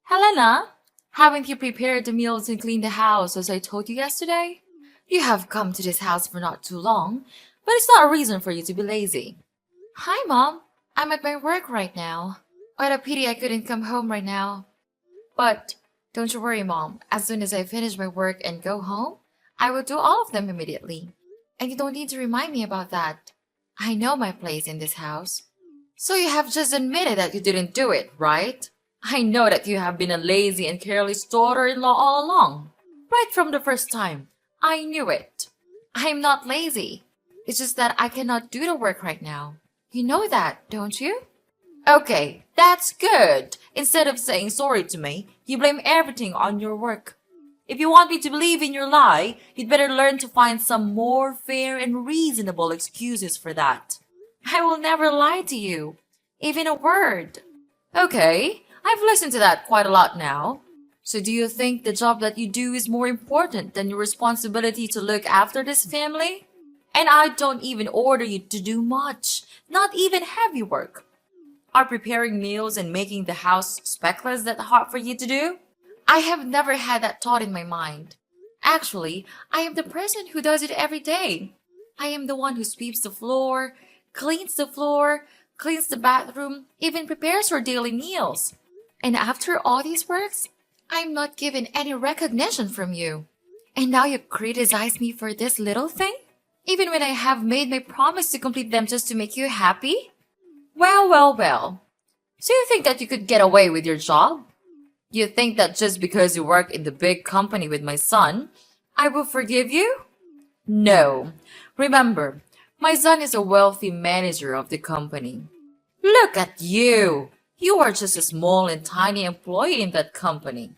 Helena, haven't you prepared the meals and cleaned the house as I told you yesterday? You have come to this house for not too long, but it's not a reason for you to be lazy. Hi, Mom. I'm at my work right now. What a pity I couldn't come home right now. But don't you worry, Mom. As soon as I finish my work and go home, I will do all of them immediately. And you don't need to remind me about that. I know my place in this house. So you have just admitted that you didn't do it, right? I know that you have been a lazy and careless daughter-in-law all along. Right from the first time. I knew it. I'm not lazy. It's just that I cannot do the work right now. You know that, don't you? Okay, that's good. Instead of saying sorry to me, you blame everything on your work. If you want me to believe in your lie, you'd better learn to find some more fair and reasonable excuses for that. I will never lie to you, even a word. Okay, I've listened to that quite a lot now. So do you think the job that you do is more important than your responsibility to look after this family? And I don't even order you to do much, not even heavy work. Are preparing meals and making the house speckless that hard for you to do? I have never had that thought in my mind. Actually, I am the person who does it every day. I am the one who sweeps the floor, cleans the bathroom, even prepares her daily meals. And after all these works, I'm not given any recognition from you. And now you criticize me for this little thing? Even when I have made my promise to complete them just to make you happy? Well. So you think that you could get away with your job? You think that just because you work in the big company with my son, I will forgive you? No. Remember, my son is a wealthy manager of the company. Look at you! You are just a small and tiny employee in that company.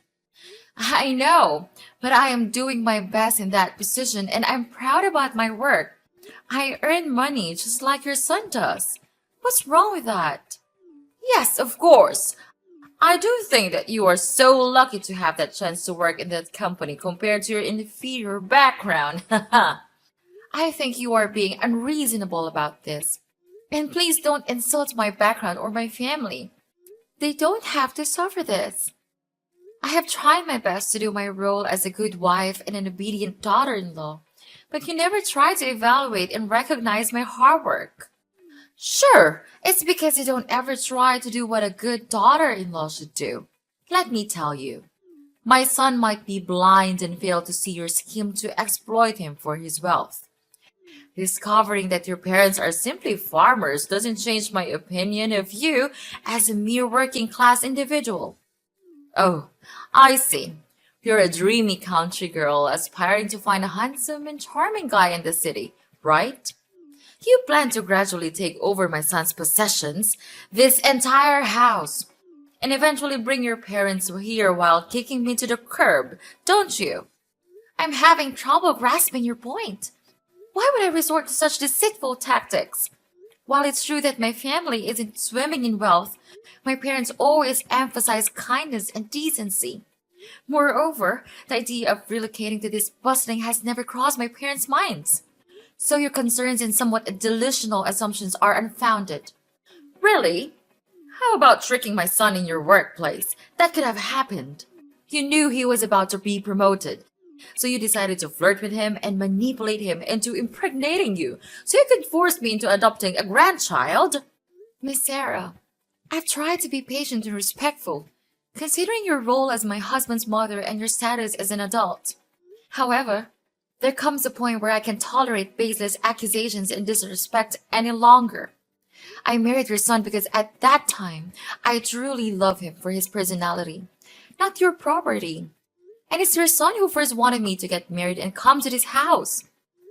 I know, but I am doing my best in that position and I'm proud about my work. I earn money just like your son does. What's wrong with that? Yes, of course. I do think that you are so lucky to have that chance to work in that company compared to your inferior background. I think you are being unreasonable about this. And please don't insult my background or my family. They don't have to suffer this. I have tried my best to do my role as a good wife and an obedient daughter-in-law, but you never try to evaluate and recognize my hard work. Sure, it's because you don't ever try to do what a good daughter-in-law should do. Let me tell you, my son might be blind and fail to see your scheme to exploit him for his wealth. Discovering that your parents are simply farmers doesn't change my opinion of you as a mere working class individual. Oh, I see. You're a dreamy country girl aspiring to find a handsome and charming guy in the city, right? You plan to gradually take over my son's possessions, this entire house, and eventually bring your parents here while kicking me to the curb, don't you? I'm having trouble grasping your point. Why would I resort to such deceitful tactics? While it's true that my family isn't swimming in wealth, my parents always emphasize kindness and decency. Moreover, the idea of relocating to this bustling has never crossed my parents' minds. So your concerns and somewhat delusional assumptions are unfounded. Really? How about tricking my son in your workplace? That could have happened. You knew he was about to be promoted, so you decided to flirt with him and manipulate him into impregnating you so you could force me into adopting a grandchild? Miss Sarah, I've tried to be patient and respectful, considering your role as my husband's mother and your status as an adult. However, there comes a point where I can tolerate baseless accusations and disrespect any longer. I married your son because at that time, I truly love him for his personality, not your property. And it's your son who first wanted me to get married and come to this house.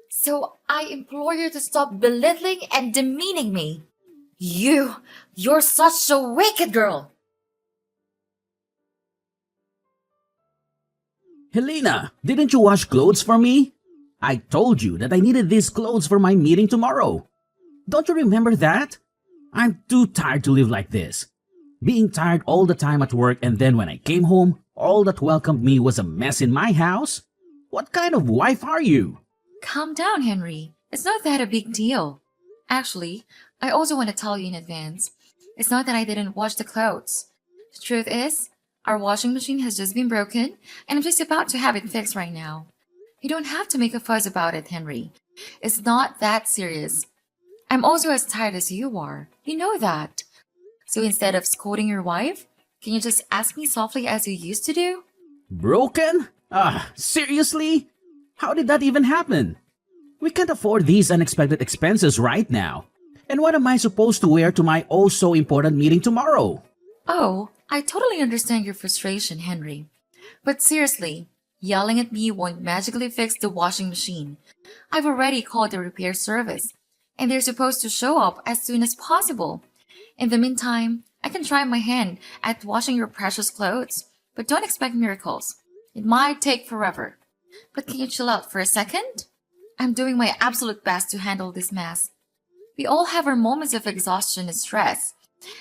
So I implore you to stop belittling and demeaning me. You're such a wicked girl. Helena, didn't you wash clothes for me? I told you that I needed these clothes for my meeting tomorrow. Don't you remember that? I'm too tired to live like this. Being tired all the time at work, and then when I came home, all that welcomed me was a mess in my house? What kind of wife are you? Calm down, Henry. It's not that a big deal. Actually, I also want to tell you in advance. It's not that I didn't wash the clothes. The truth is, Our washing machine has just been broken, and I'm just about to have it fixed right now. You don't have to make a fuss about it, Henry. It's not that serious. I'm also as tired as you are. You know that. So instead of scolding your wife, can you just ask me softly as you used to do? Broken? Seriously? How did that even happen? We can't afford these unexpected expenses right now. And what am I supposed to wear to my oh so important meeting tomorrow? Oh, I totally understand your frustration, Henry. But seriously, yelling at me won't magically fix the washing machine. I've already called the repair service, and they're supposed to show up as soon as possible. In the meantime, I can try my hand at washing your precious clothes, but don't expect miracles. It might take forever. But can you chill out for a second? I'm doing my absolute best to handle this mess. We all have our moments of exhaustion and stress.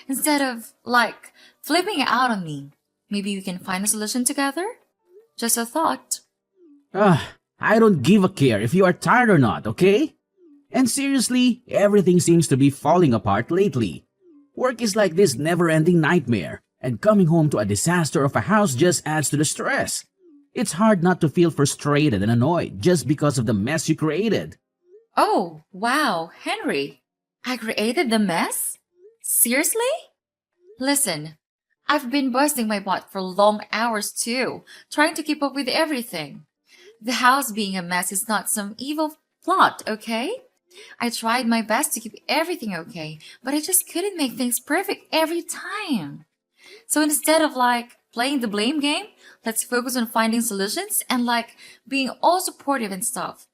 Instead of, flipping out on me, maybe we can find a solution together? Just a thought. I don't give a care if you are tired or not, okay? And seriously, everything seems to be falling apart lately. Work is like this never-ending nightmare, and coming home to a disaster of a house just adds to the stress. It's hard not to feel frustrated and annoyed just because of the mess you created. Oh, wow, Henry. I created the mess? Seriously? Listen, I've been busting my butt for long hours too, trying to keep up with everything. The house being a mess is not some evil plot, okay? I tried my best to keep everything okay, but I just couldn't make things perfect every time. So instead of playing the blame game, let's focus on finding solutions and being all supportive and stuff.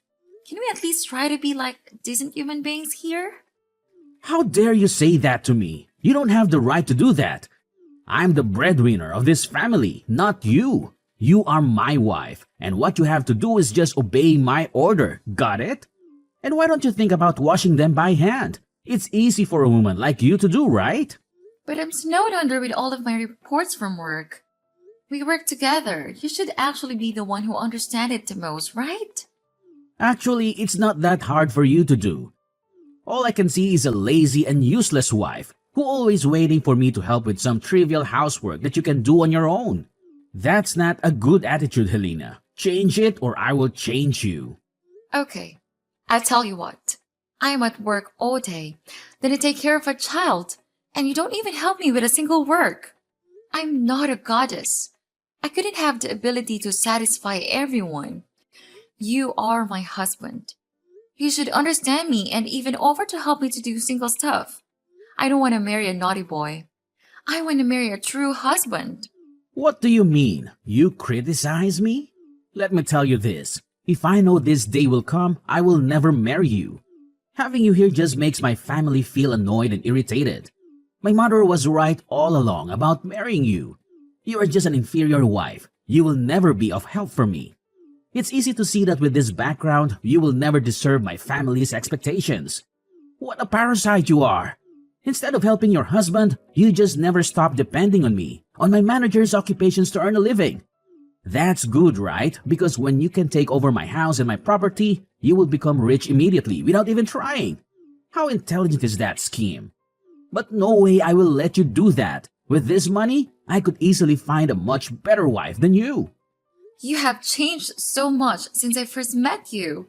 Can we at least try to be decent human beings here? How dare you say that to me? You don't have the right to do that. I'm the breadwinner of this family, not you. You are my wife, and what you have to do is just obey my order. Got it? And why don't you think about washing them by hand? It's easy for a woman like you to do, right? But I'm snowed under with all of my reports from work. We work together. You should actually be the one who understands it the most, right? Actually, it's not that hard for you to do. All I can see is a lazy and useless wife who always waiting for me to help with some trivial housework that you can do on your own. That's not a good attitude, Helena. Change it or I will change you. Okay, I'll tell you what. I am at work all day, then I take care of a child, and you don't even help me with a single work. I'm not a goddess. I couldn't have the ability to satisfy everyone. You are my husband. You should understand me and even offer to help me to do single stuff. I don't want to marry a naughty boy. I want to marry a true husband. What do you mean? You criticize me? Let me tell you this. If I know this day will come, I will never marry you. Having you here just makes my family feel annoyed and irritated. My mother was right all along about marrying you. You are just an inferior wife. You will never be of help for me. It's easy to see that with this background, you will never deserve my family's expectations. What a parasite you are! Instead of helping your husband, you just never stop depending on me, on my manager's occupations to earn a living. That's good, right? Because when you can take over my house and my property, you will become rich immediately without even trying. How intelligent is that scheme? But no way I will let you do that. With this money, I could easily find a much better wife than you. You have changed so much since I first met you.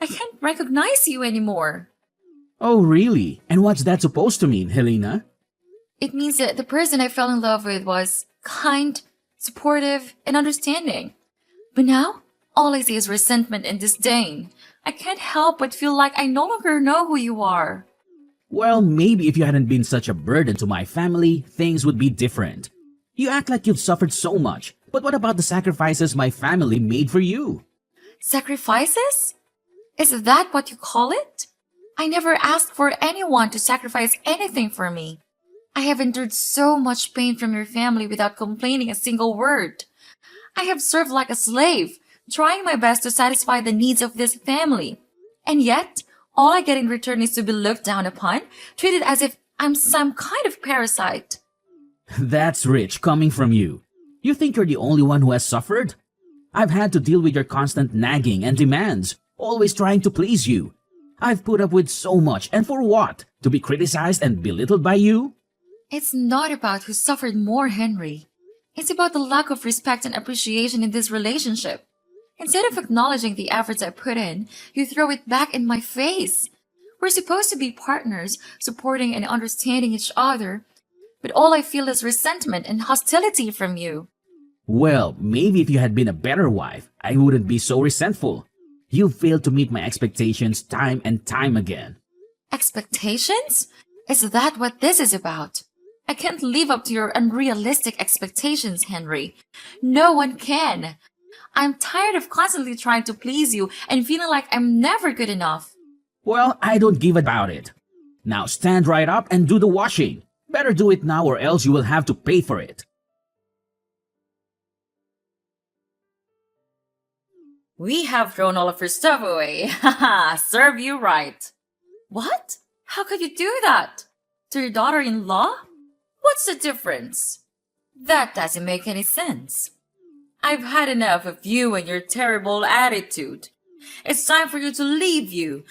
I can't recognize you anymore. Oh, really? And what's that supposed to mean, Helena? It means that the person I fell in love with was kind, supportive, and understanding. But now, all I see is resentment and disdain. I can't help but feel like I no longer know who you are. Well, maybe if you hadn't been such a burden to my family, things would be different. You act like you've suffered so much, but what about the sacrifices my family made for you? Sacrifices? Is that what you call it? I never asked for anyone to sacrifice anything for me. I have endured so much pain from your family without complaining a single word. I have served like a slave, trying my best to satisfy the needs of this family. And yet, all I get in return is to be looked down upon, treated as if I'm some kind of parasite. That's rich coming from you. You think you're the only one who has suffered? I've had to deal with your constant nagging and demands, always trying to please you. I've put up with so much, and for what? To be criticized and belittled by you? It's not about who suffered more, Henry. It's about the lack of respect and appreciation in this relationship. Instead of acknowledging the efforts I put in, you throw it back in my face. We're supposed to be partners, supporting and understanding each other, but all I feel is resentment and hostility from you. Well, maybe if you had been a better wife, I wouldn't be so resentful. You failed to meet my expectations time and time again. Expectations? Is that what this is about? I can't live up to your unrealistic expectations, Henry. No one can. I'm tired of constantly trying to please you and feeling like I'm never good enough. Well, I don't give about it. Now stand right up and do the washing. Better do it now or else you will have to pay for it. We have thrown all of your stuff away. Haha, serve you right. What? How could you do that? To your daughter-in-law? What's the difference? That doesn't make any sense. I've had enough of you and your terrible attitude. It's time for you to leave you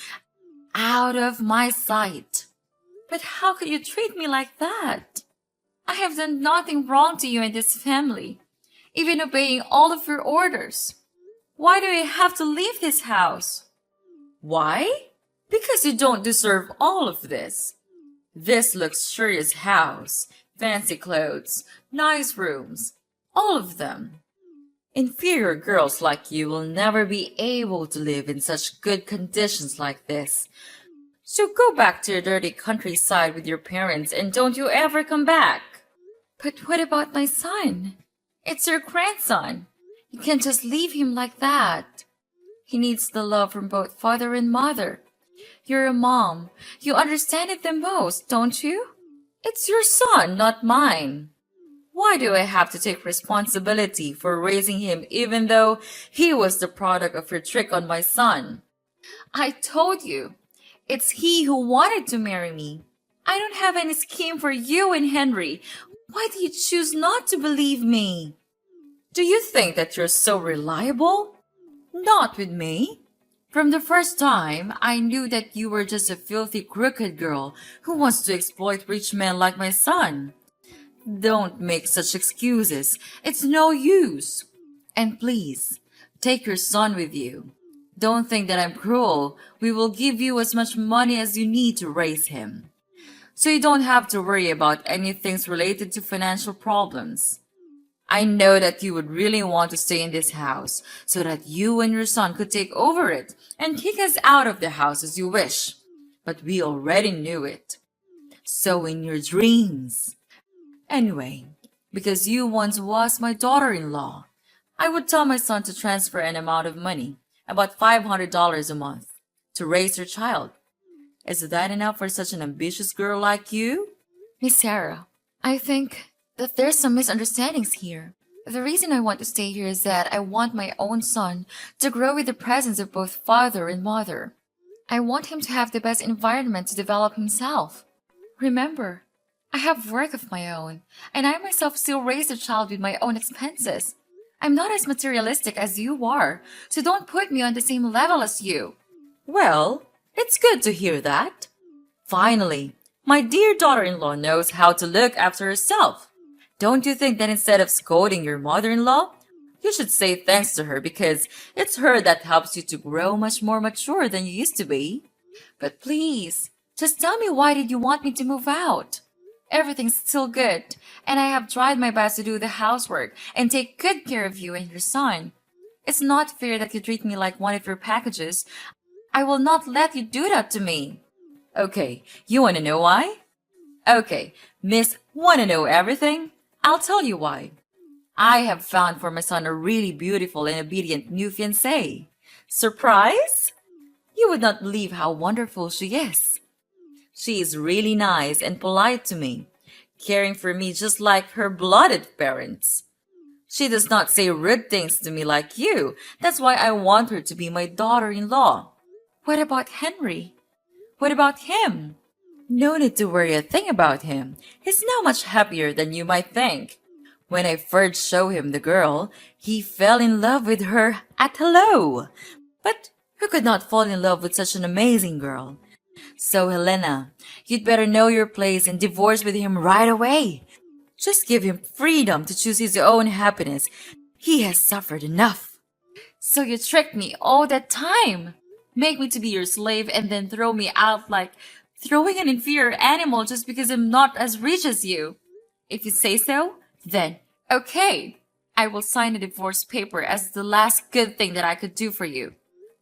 out of my sight. But how could you treat me like that? I have done nothing wrong to you and this family, even obeying all of your orders. Why do I have to leave this house? Why? Because you don't deserve all of this. This luxurious house, fancy clothes, nice rooms, all of them. Inferior girls like you will never be able to live in such good conditions like this. So go back to your dirty countryside with your parents and don't you ever come back. But what about my son? It's your grandson. You can't just leave him like that. He needs the love from both father and mother. You're a mom. You understand it the most, don't you? It's your son, not mine. Why do I have to take responsibility for raising him even though he was the product of your trick on my son? I told you, it's he who wanted to marry me. I don't have any scheme for you and Henry. Why do you choose not to believe me? Do you think that you're so reliable? Not with me. From the first time, I knew that you were just a filthy, crooked girl who wants to exploit rich men like my son. Don't make such excuses. It's no use. And please, take your son with you. Don't think that I'm cruel. We will give you as much money as you need to raise him. So you don't have to worry about anything related to financial problems. I know that you would really want to stay in this house so that you and your son could take over it and kick us out of the house as you wish. But we already knew it. So in your dreams. Anyway, because you once was my daughter-in-law, I would tell my son to transfer an amount of money, about $500 a month, to raise your child. Is that enough for such an ambitious girl like you? Miss Sarah, I think that there's some misunderstandings here. The reason I want to stay here is that I want my own son to grow with the presence of both father and mother. I want him to have the best environment to develop himself. Remember, I have work of my own, and I myself still raise a child with my own expenses. I'm not as materialistic as you are, so don't put me on the same level as you. Well, it's good to hear that. Finally, my dear daughter-in-law knows how to look after herself. Don't you think that instead of scolding your mother-in-law, you should say thanks to her because it's her that helps you to grow much more mature than you used to be? But please, just tell me, why did you want me to move out? Everything's still good, and I have tried my best to do the housework and take good care of you and your son. It's not fair that you treat me like one of your packages. I will not let you do that to me. Okay, you want to know why? Okay, Miss Want to Know Everything? I'll tell you why. I have found for my son a really beautiful and obedient new fiancée. Surprise? You would not believe how wonderful she is. She is really nice and polite to me, caring for me just like her blooded parents. She does not say rude things to me like you. That's why I want her to be my daughter-in-law. What about Henry? What about him? No need to worry a thing about him. He's now much happier than you might think. When I first showed him the girl, he fell in love with her at hello. But who could not fall in love with such an amazing girl? So, Helena, you'd better know your place and divorce with him right away. Just give him freedom to choose his own happiness. He has suffered enough. So you tricked me all that time. Make me to be your slave and then throw me out like throwing an inferior animal just because I'm not as rich as you. If you say so, then okay. I will sign a divorce paper as the last good thing that I could do for you.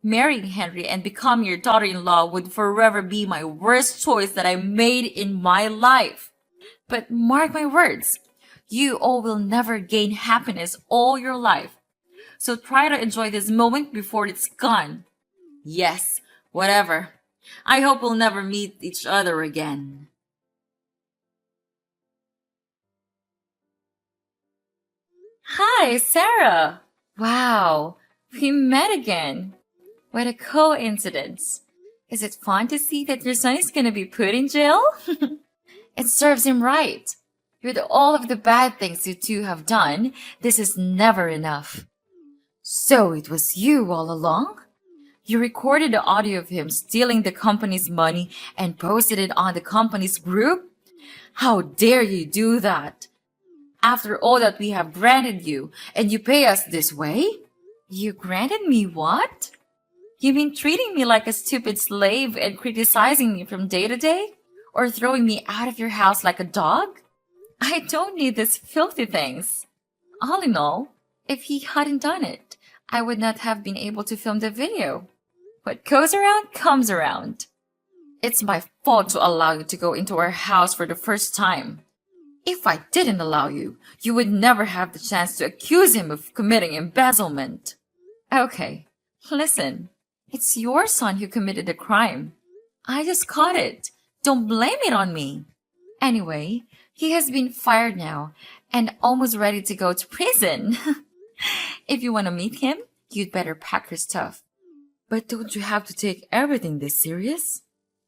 Marrying Henry and becoming your daughter-in-law would forever be my worst choice that I made in my life. But mark my words, you all will never gain happiness all your life. So try to enjoy this moment before it's gone. Yes, whatever. I hope we'll never meet each other again. Hi, Sarah. Wow, we met again. What a coincidence. Is it fun to see that your son is gonna be put in jail? It serves him right. With all of the bad things you two have done, this is never enough. So it was you all along? You recorded the audio of him stealing the company's money and posted it on the company's group? How dare you do that? After all that we have granted you, and you pay us this way? You granted me what? You mean treating me like a stupid slave and criticizing me from day to day? Or throwing me out of your house like a dog? I don't need these filthy things. All in all, if he hadn't done it, I would not have been able to film the video. What goes around comes around. It's my fault to allow you to go into our house for the first time. If I didn't allow you, you would never have the chance to accuse him of committing embezzlement. Okay, listen. It's your son who committed the crime. I just caught it. Don't blame it on me. Anyway, he has been fired now and almost ready to go to prison. If you want to meet him, you'd better pack your stuff. But don't you have to take everything this serious?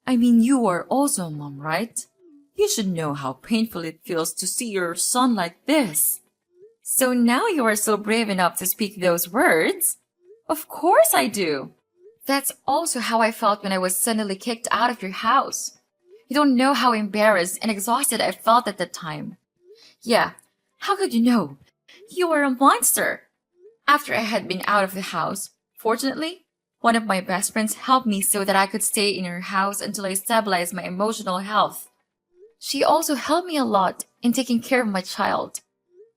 I mean, you are also a mom, right? You should know how painful it feels to see your son like this. So now you are so brave enough to speak those words? Of course I do. That's also how I felt when I was suddenly kicked out of your house. You don't know how embarrassed and exhausted I felt at the time. Yeah, how could you know? You were a monster. After I had been out of the house, fortunately, one of my best friends helped me so that I could stay in her house until I stabilized my emotional health. She also helped me a lot in taking care of my child.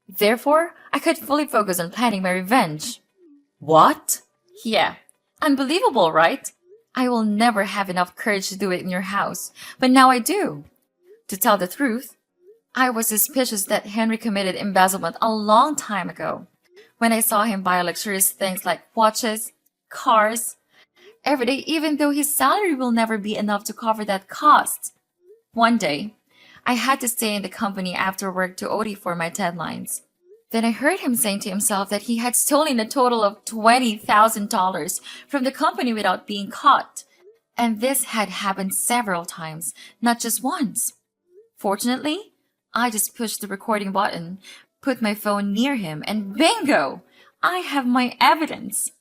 Therefore, I could fully focus on planning my revenge. What? Yeah, unbelievable, right? I will never have enough courage to do it in your house, but now I do. To tell the truth, I was suspicious that Henry committed embezzlement a long time ago, when I saw him buy luxurious things like watches, cars, every day, even though his salary will never be enough to cover that cost. One day, I had to stay in the company after work to OT for my deadlines. Then I heard him saying to himself that he had stolen a total of $20,000 from the company without being caught. And this had happened several times, not just once. Fortunately, I just pushed the recording button, put my phone near him, and bingo! I have my evidence.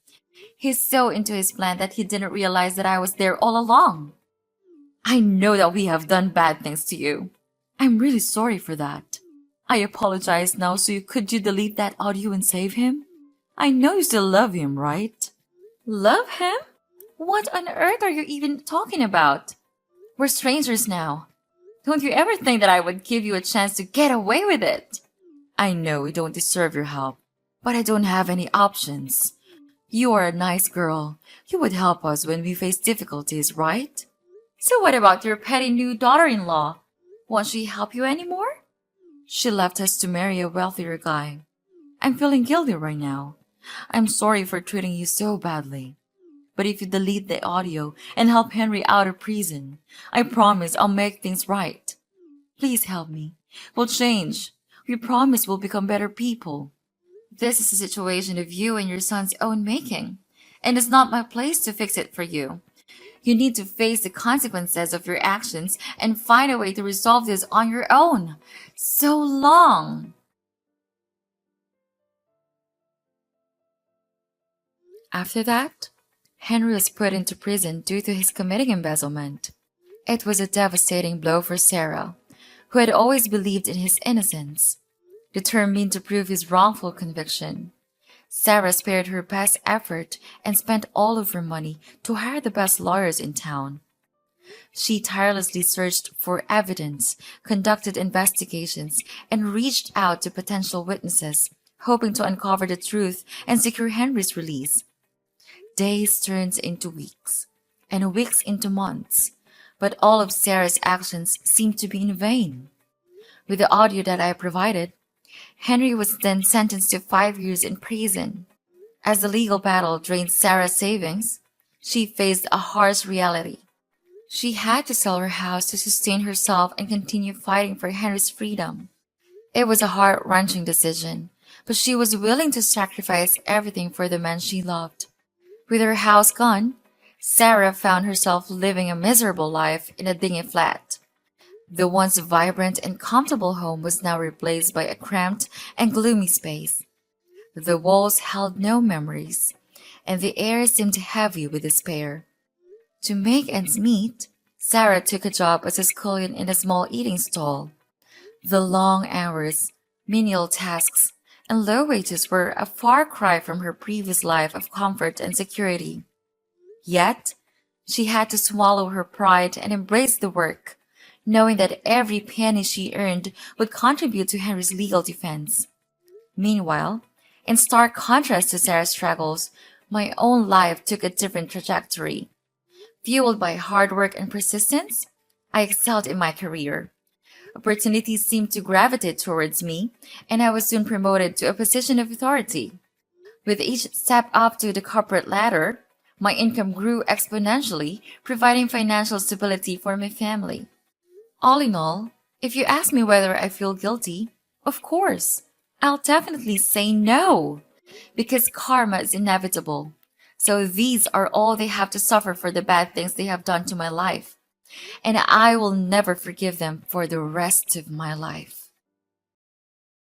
He's so into his plan that he didn't realize that I was there all along. I know that we have done bad things to you. I'm really sorry for that. I apologize now, so could you delete that audio and save him? I know you still love him, right? Love him? What on earth are you even talking about? We're strangers now. Don't you ever think that I would give you a chance to get away with it? I know we don't deserve your help, but I don't have any options. You are a nice girl. You would help us when we face difficulties, right? So what about your petty new daughter-in-law? Won't she help you anymore? She left us to marry a wealthier guy. I'm feeling guilty right now. I'm sorry for treating you so badly. But if you delete the audio and help Henry out of prison, I promise I'll make things right. Please help me. We'll change. We promise we'll become better people. This is a situation of you and your son's own making, and it's not my place to fix it for you. You need to face the consequences of your actions and find a way to resolve this on your own. So long! After that, Henry was put into prison due to his committing embezzlement. It was a devastating blow for Sarah, who had always believed in his innocence. Determined to prove his wrongful conviction, Sarah spared her best effort and spent all of her money to hire the best lawyers in town. She tirelessly searched for evidence, conducted investigations, and reached out to potential witnesses, hoping to uncover the truth and secure Henry's release. Days turned into weeks, and weeks into months, but all of Sarah's actions seemed to be in vain. With the audio that I provided, Henry was then sentenced to 5 years in prison. As the legal battle drained Sarah's savings, she faced a harsh reality. She had to sell her house to sustain herself and continue fighting for Henry's freedom. It was a heart-wrenching decision, but she was willing to sacrifice everything for the man she loved. With her house gone, Sarah found herself living a miserable life in a dingy flat. The once vibrant and comfortable home was now replaced by a cramped and gloomy space. The walls held no memories, and the air seemed heavy with despair. To make ends meet, Sarah took a job as a scullion in a small eating stall. The long hours, menial tasks, and low wages were a far cry from her previous life of comfort and security. Yet, she had to swallow her pride and embrace the work, knowing that every penny she earned would contribute to Henry's legal defense. Meanwhile, in stark contrast to Sarah's struggles, my own life took a different trajectory. Fueled by hard work and persistence, I excelled in my career. Opportunities seemed to gravitate towards me, and I was soon promoted to a position of authority. With each step up to the corporate ladder, my income grew exponentially, providing financial stability for my family. All in all, if you ask me whether I feel guilty, of course, I'll definitely say no, because karma is inevitable. So these are all they have to suffer for the bad things they have done to my life, and I will never forgive them for the rest of my life.